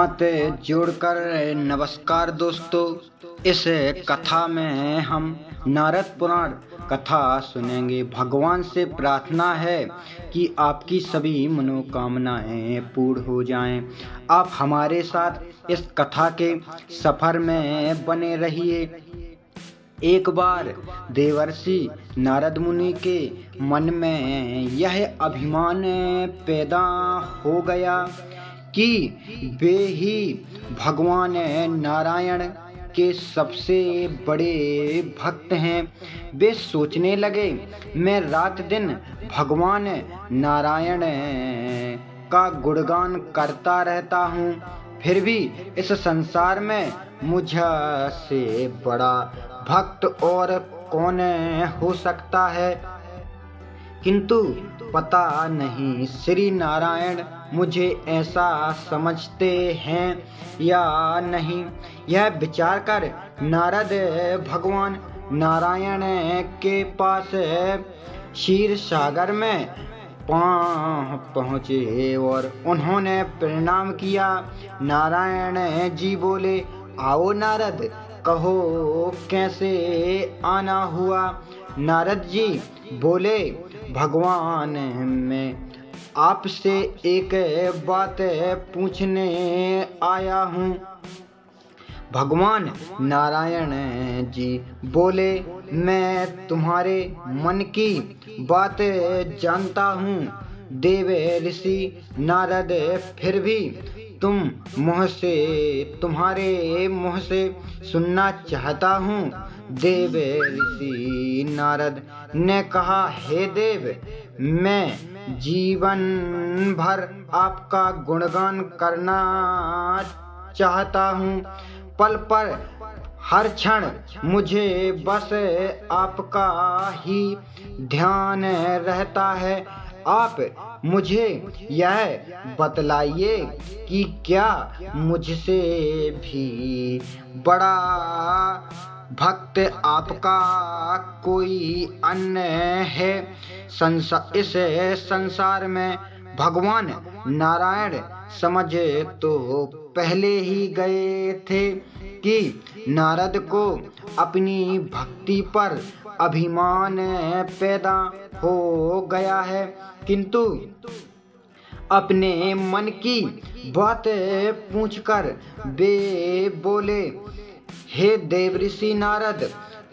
हाथ जोड़कर नमस्कार दोस्तों। इस कथा में हम नारद पुराण कथा सुनेंगे। भगवान से प्रार्थना है कि आपकी सभी मनोकामनाएं पूर्ण हो जाएं। आप हमारे साथ इस कथा के सफर में बने रहिए। एक बार देवर्षि नारद मुनि के मन में यह अभिमान पैदा हो गया कि वे ही भगवान नारायण के सबसे बड़े भक्त हैं। वे सोचने लगे, मैं रात दिन भगवान नारायण का गुणगान करता रहता हूँ, फिर भी इस संसार में मुझसे बड़ा भक्त और कौन हो सकता है। किंतु पता नहीं श्री नारायण मुझे ऐसा समझते हैं या नहीं। यह विचार कर नारद भगवान नारायण के पास क्षीर सागर में पहुँचे और उन्होंने प्रणाम किया। नारायण जी बोले, आओ नारद, कहो कैसे आना हुआ। नारद जी बोले, भगवान मैं आपसे एक बात पूछने आया हूँ। भगवान नारायण जी बोले, मैं तुम्हारे मन की बात जानता हूँ देव ऋषि नारद, फिर भी तुम्हारे मुँह से सुनना चाहता हूँ। देव ऋषि नारद ने कहा, हे देव, मैं जीवन भर आपका गुणगान करना चाहता हूँ। पल पर हर क्षण मुझे बस आपका ही ध्यान रहता है। आप मुझे यह बतलाइए कि क्या मुझसे भी बड़ा भक्त आपका कोई अन्य है इस संसार में। भगवान नारायण समझ तो पहले ही गए थे कि नारद को अपनी भक्ति पर अभिमान पैदा हो गया है, किंतु अपने मन की बात पूछकर वे बोले, हे देवर्षि नारद,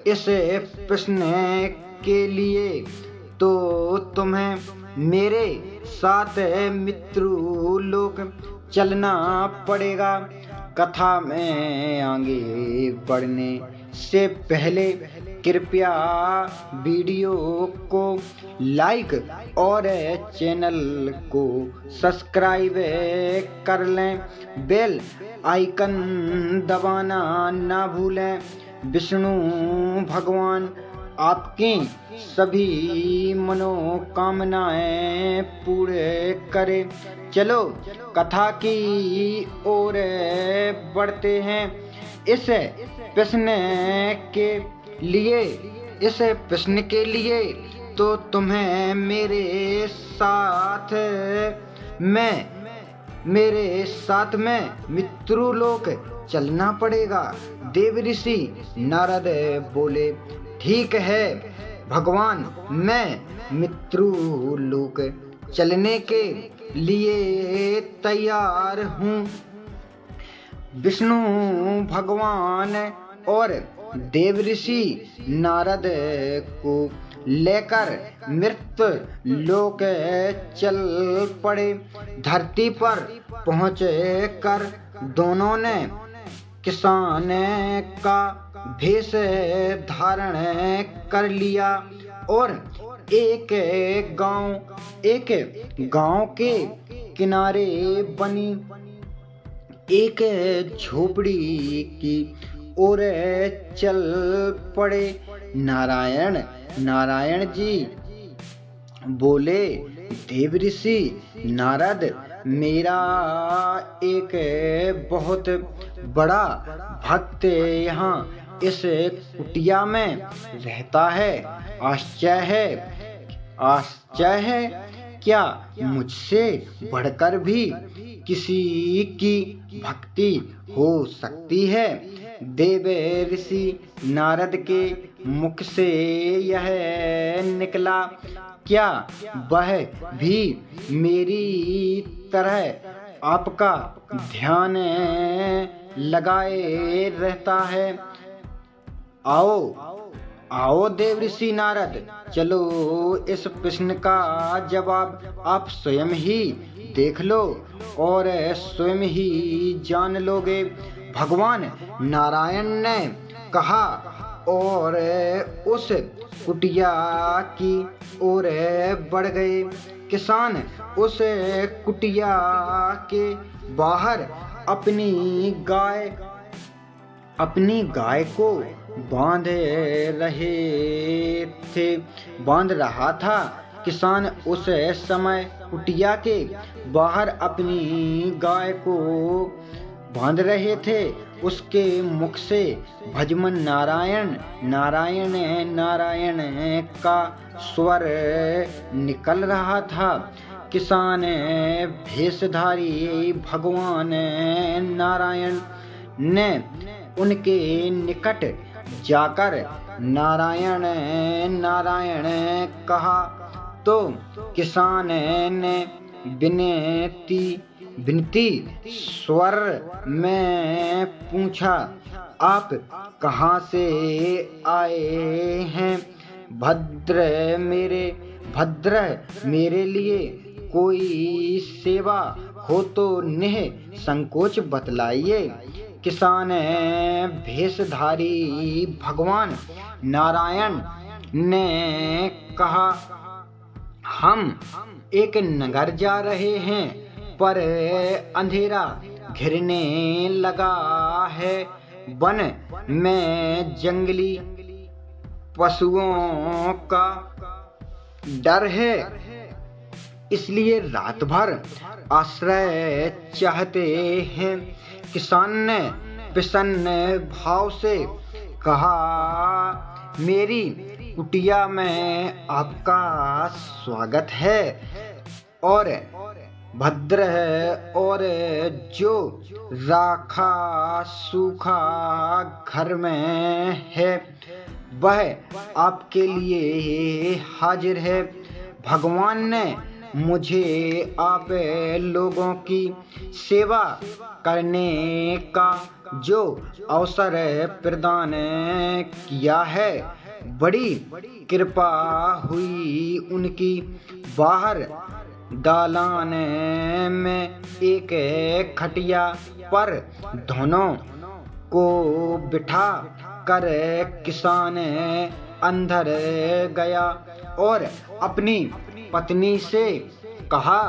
इस प्रश्न के लिए तो तुम्हें मेरे साथ मित्रलोक चलना पड़ेगा। कथा में आगे बढ़ने से पहले कृपया वीडियो को लाइक और चैनल को सब्सक्राइब कर लें। बेल आइकन दबाना ना भूलें। विष्णु भगवान आपकी सभी मनोकामनाएं पूरे करें। चलो कथा की ओर बढ़ते हैं। इस प्रश्न के लिए तो तुम्हें मेरे साथ में मित्रलोक चलना पड़ेगा। देवर्षि नारद बोले, ठीक है भगवान, मैं मित्रलोक चलने के लिए तैयार हूँ। विष्णु भगवान और देवर्षि नारद को लेकर मृत्यलोक चल पड़े। धरती पर पहुँचे कर दोनों ने किसान का भेष धारण कर लिया और एक गांव के किनारे बनी एक झोपड़ी की ओर चल पड़े। नारायण जी बोले, देवर्षि नारद, मेरा एक बहुत बड़ा भक्त यहाँ इस कुटिया में रहता है। आश्चर्य है क्या मुझसे बढ़कर भी किसी की भक्ति हो सकती है? देव ऋषि नारद के मुख से यह निकला। क्या वह भी मेरी तरह आपका ध्यान लगाए रहता है? आओ आओ देव ऋषि नारद, चलो इस प्रश्न का जवाब आप स्वयं ही देख लो और स्वयं ही जान लोगे। भगवान नारायण ने कहा और उस कुटिया की ओर बढ़ गए। किसान उस कुटिया के बाहर अपनी गाय को बांध रहा था। किसान उस समय कुटिया के बाहर अपनी गाय को बांध रहे थे। उसके मुख से भजमन नारायण नारायण नारायण का स्वर निकल रहा था। किसान भेषधारी भगवान नारायण ने उनके निकट जाकर नारायण नारायण कहा तो किसान ने विनती स्वर में पूछा, आप कहाँ से आए हैं? भद्र मेरे लिए कोई सेवा हो तो निःसंकोच बतलाइए। किसान भेषधारी भगवान नारायण ने कहा, हम एक नगर जा रहे हैं पर अंधेरा घिरने लगा है। वन में जंगली पशुओं का डर है, इसलिए रात भर आश्रय चाहते हैं। किसान ने प्रसन्न भाव से कहा, मेरी कुटिया में आपका स्वागत है और भद्र और जो राखा सूखा घर में है वह आपके लिए हाजिर है। भगवान ने मुझे आप लोगों की सेवा करने का जो अवसर प्रदान किया है, बड़ी कृपा हुई उनकी। बाहर दालान में एक खटिया पर दोनों को बिठा कर किसान अंदर गया और अपनी पत्नी से कहा,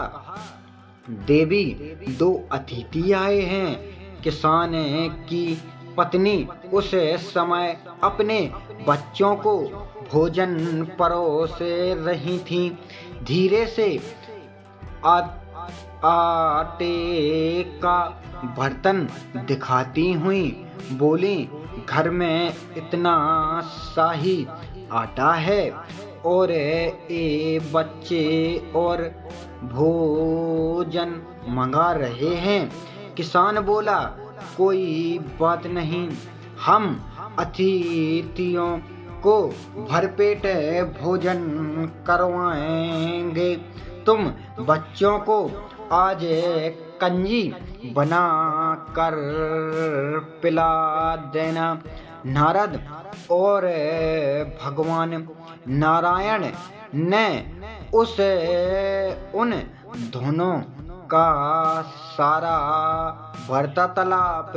देवी, दो अतिथि आए हैं। किसान की पत्नी उस समय अपने बच्चों को भोजन परोस रही थी। धीरे से आटे का बर्तन दिखाती हुई बोली, घर में इतना शाही आटा है और ये बच्चे और भोजन मंगा रहे हैं। किसान बोला, कोई बात नहीं, हम अतिथियों को भरपेट भोजन करवाएंगे। तुम बच्चों को आज कंजी बना कर पिला देना। नारद और भगवान नारायण ने उन दोनों का सारा वार्तालाप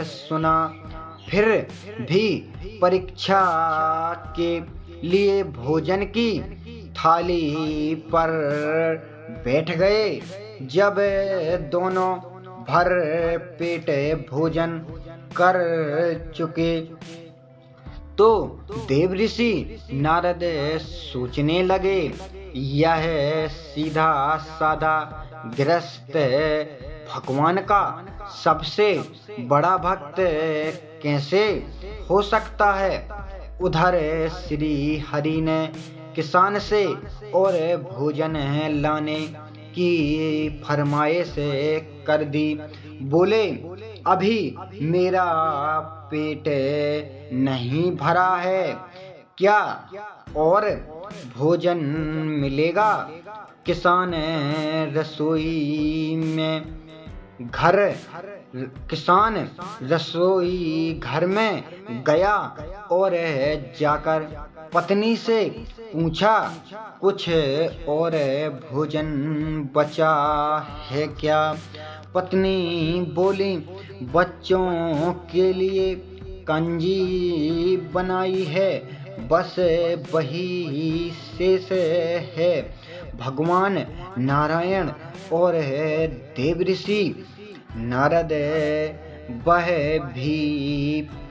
सुना। फिर भी परीक्षा के लिए भोजन की थाली पर बैठ गए। जब दोनों भर पेट भोजन कर चुके तो देवऋषि नारद सोचने लगे, यह सीधा साधा गृहस्थ भगवान का सबसे बड़ा भक्त कैसे हो सकता है? उधर श्री हरि ने किसान से और भोजन लाने की फरमाइश कर दी। बोले, अभी मेरा पेट नहीं भरा है, क्या और भोजन मिलेगा? किसान रसोई घर में गया और जाकर पत्नी से पूछा, कुछ और भोजन बचा है क्या? पत्नी बोली, बच्चों के लिए कंजी बनाई है, बस वही शेष है। भगवान नारायण और देवऋषि नारद वह भी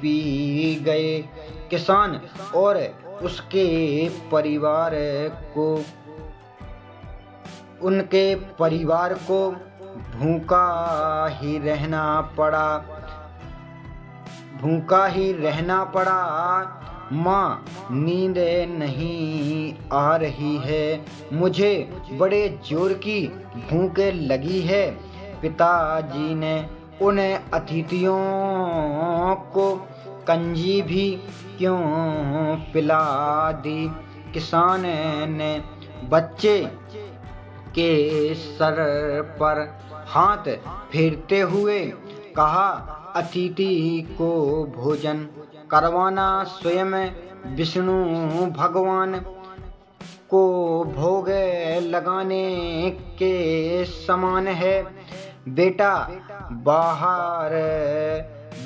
पी गए। किसान और उनके परिवार को भूखा ही रहना पड़ा। माँ, नींद नहीं आ रही है, मुझे बड़े जोर की भूख लगी है। पिताजी ने उन अतिथियों को कंजी भी क्यों पिला दी? किसान ने बच्चे के सर पर हाथ फेरते हुए कहा, अतिथि को भोजन करवाना स्वयं विष्णु भगवान को भोग लगाने के समान है। बेटा,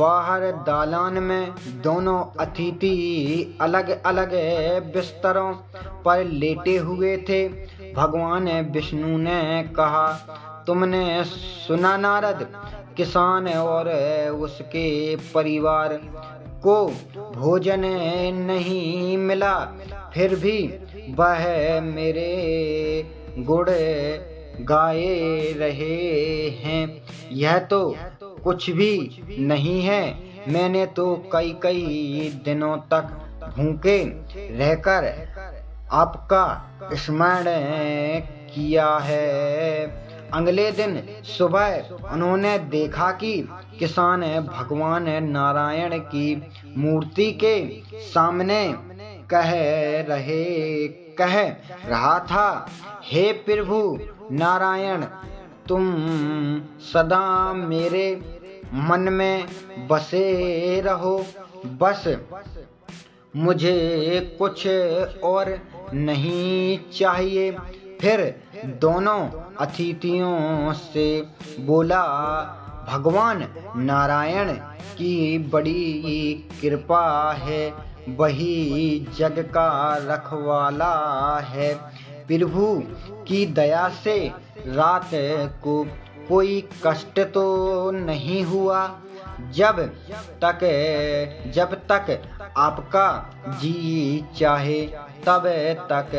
बाहर दालान में दोनों अतिथि अलग अलग बिस्तरों पर लेटे हुए थे। भगवान विष्णु ने कहा, तुमने सुना नारद, किसान और उसके परिवार को भोजन नहीं मिला, फिर भी वह मेरे गुण गाए रहे हैं। यह तो कुछ भी नहीं है, मैंने तो कई दिनों तक भूखे रहकर आपका स्मरण किया है। अगले दिन सुबह उन्होंने देखा कि किसान भगवान नारायण की मूर्ति के सामने कह रहा था, हे प्रभु नारायण, तुम सदा मेरे मन में बसे रहो, बस मुझे कुछ और नहीं चाहिए। फिर दोनों अतिथियों से बोला, भगवान नारायण की बड़ी कृपा है, वही जग का रखवाला है। प्रभु की दया से रात को कोई कष्ट तो नहीं हुआ। जब तक आपका जी चाहे तब तक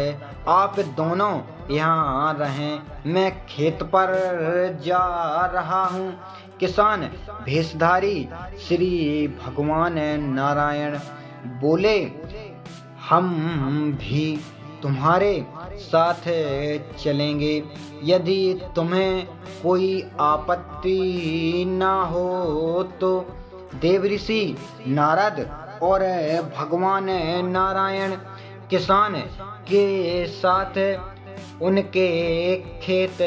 आप दोनों यहाँ रहें, मैं खेत पर जा रहा हूँ। किसान भेषधारी श्री भगवान नारायण बोले, हम भी तुम्हारे साथ चलेंगे, यदि तुम्हें कोई आपत्ति न हो तो। देवऋषि नारद और भगवान नारायण किसान के साथ उनके खेत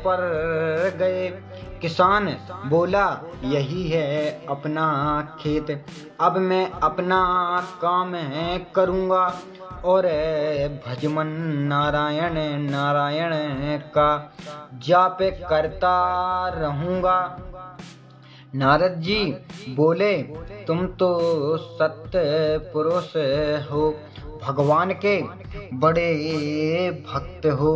पर गए। किसान बोला, यही है अपना खेत, अब मैं अपना काम करूँगा और भजमन नारायण नारायण का जाप करता रहूँगा। नारद जी बोले, तुम तो सत्य पुरुष हो, भगवान के बड़े भक्त हो,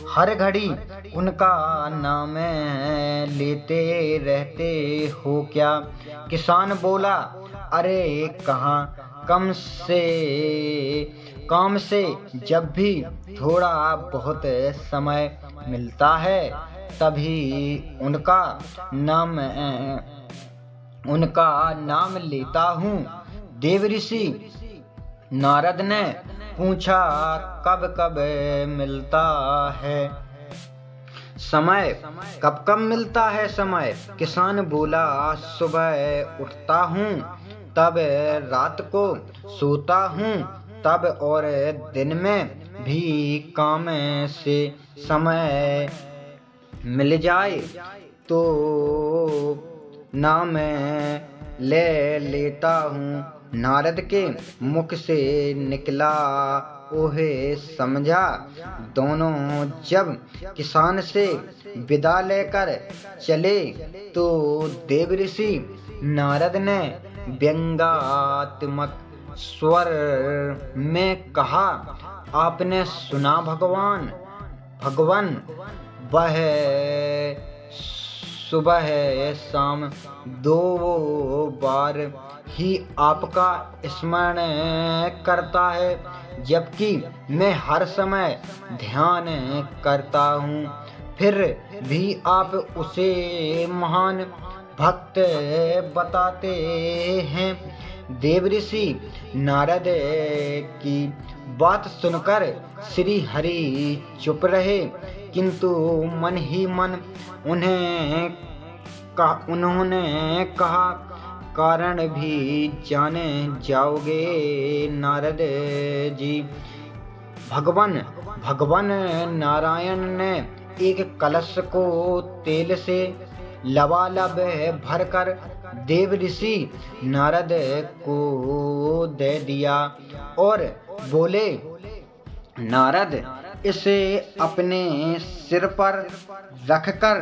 हर घड़ी उनका नाम लेते रहते हो क्या? किसान बोला, अरे कहाँ, काम से जब भी थोड़ा बहुत समय मिलता है तभी उनका नाम लेता हूँ। देवऋषि नारद ने पूछा कब कब मिलता है समय, कब कब मिलता है समय। किसान बोला सुबह उठता हूँ तब रात को सोता हूँ तब, और दिन में भी काम से समय मिल जाए तो नाम ले लेता हूँ। नारद के मुख से निकला ओहे समझा। दोनों जब किसान से विदा लेकर चले तो देवऋषि नारद ने व्यंग्यात्मक स्वर में कहा, आपने सुना भगवान वह सुबह शाम 2 बार ही आपका स्मरण करता है, जबकि मैं हर समय ध्यान करता हूँ। फिर भी आप उसे महान भक्त बताते हैं। देवऋषि नारद की बात सुनकर श्री हरि चुप रहे, किंतु मन ही मन उन्होंने कहा, कारण भी जाने जाओगे नारद जी। भगवान नारायण ने एक कलश को तेल से लबालब भरकर देवऋषि नारद को दे दिया और बोले, नारद इसे अपने सिर पर रखकर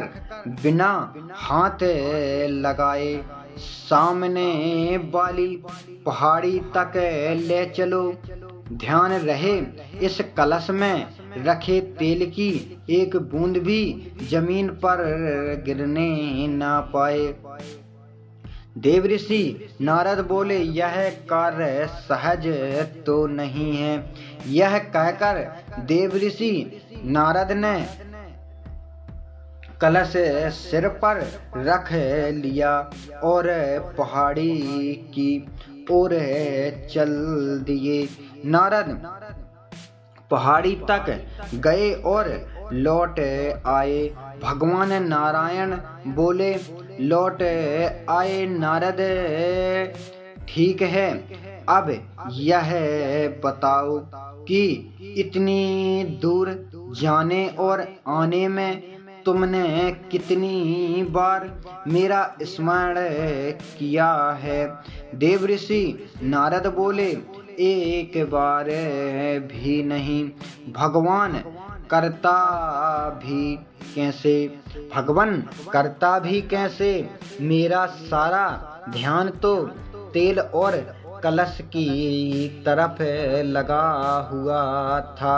बिना हाथ लगाए सामने वाली पहाड़ी तक ले चलो। ध्यान रहे इस कलश में रखे तेल की एक बूंद भी जमीन पर गिरने ना पाए। देवऋषि नारद बोले, यह कार्य सहज तो नहीं है। यह कहकर देवऋषि नारद ने कलश सिर पर रख लिया और पहाड़ी की ओर चल दिए। नारद पहाड़ी तक गए और लौट आए। भगवान नारायण बोले, लौट आए नारद, ठीक है। अब यह बताओ कि इतनी दूर जाने और आने में तुमने कितनी बार मेरा स्मरण किया है। देवऋषि नारद बोले, एक बार भी नहीं। भगवान करता भी कैसे? मेरा सारा ध्यान तो तेल और कलश की तरफ लगा हुआ था।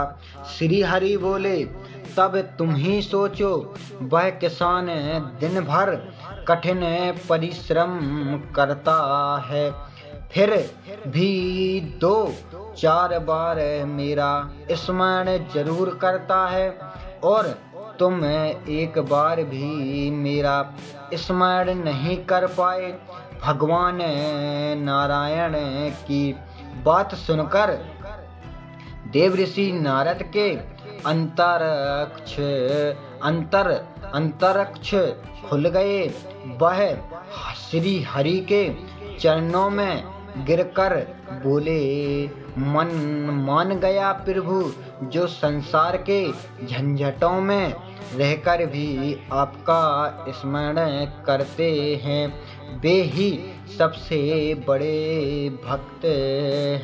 श्री हरि बोले, तब तुम ही सोचो। वह किसान दिन भर कठिन परिश्रम करता है, फिर भी 2-4 बार मेरा स्मरण जरूर करता है, और तुम एक बार भी मेरा स्मरण नहीं कर पाए। भगवान नारायण की बात सुनकर देवऋषि नारद के अंतरिक्ष खुल गए। वह श्री हरि के चरणों में गिरकर बोले, मान गया प्रभु, जो संसार के झंझटों में रहकर भी आपका स्मरण करते हैं, वे ही सबसे बड़े भक्त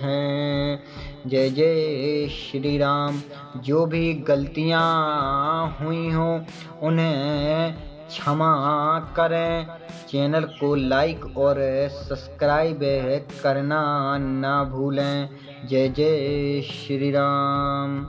हैं। जय जय श्री राम। जो भी गलतियाँ हुई हों उन्हें क्षमा करें। चैनल को लाइक और सब्सक्राइब करना ना भूलें। जय जय श्री राम।